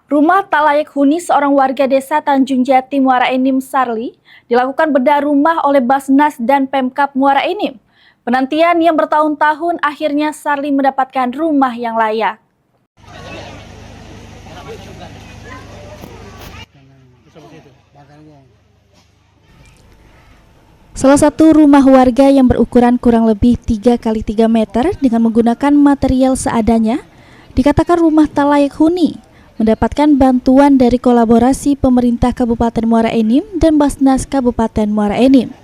Rumah tak layak huni seorang warga desa Tanjung Jati, Muara Enim, Sarli, dilakukan bedah rumah oleh Basnas dan Pemkab Muara Enim. Penantian yang bertahun-tahun akhirnya Sarli mendapatkan rumah yang layak. Salah satu rumah warga yang berukuran kurang lebih 3 x 3 meter dengan menggunakan material seadanya, dikatakan rumah tak layak huni, mendapatkan bantuan dari kolaborasi pemerintah Kabupaten Muara Enim dan Basnas Kabupaten Muara Enim.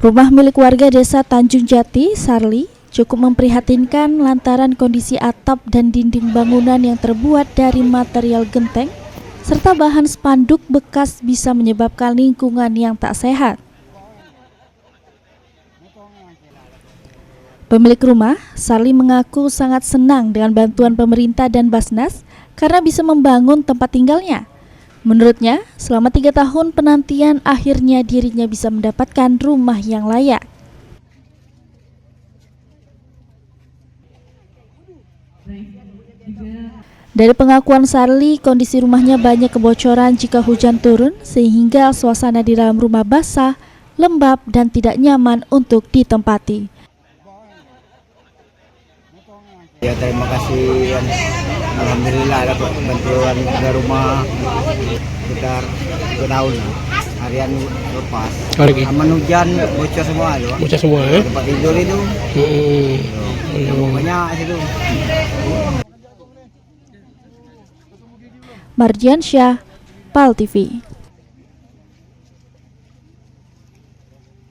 Rumah milik warga desa Tanjung Jati, Sarli, cukup memprihatinkan lantaran kondisi atap dan dinding bangunan yang terbuat dari material genteng serta bahan spanduk bekas bisa menyebabkan lingkungan yang tak sehat. Pemilik rumah, Sarli, mengaku sangat senang dengan bantuan pemerintah dan Basnas karena bisa membangun tempat tinggalnya. Menurutnya, selama 3 tahun penantian akhirnya dirinya bisa mendapatkan rumah yang layak. Dari pengakuan Sarli, kondisi rumahnya banyak kebocoran jika hujan turun sehingga suasana di dalam rumah basah, lembab dan tidak nyaman untuk ditempati. Ya, terima kasih. Alhamdulillah dapat bantuan ke rumah sekitar 2 tahun. Harian lepas. Aman hujan bocor semua itu. Bocor semua ya? Tempat tidur itu. Banyak situ. Mardiansyah, PAL TV.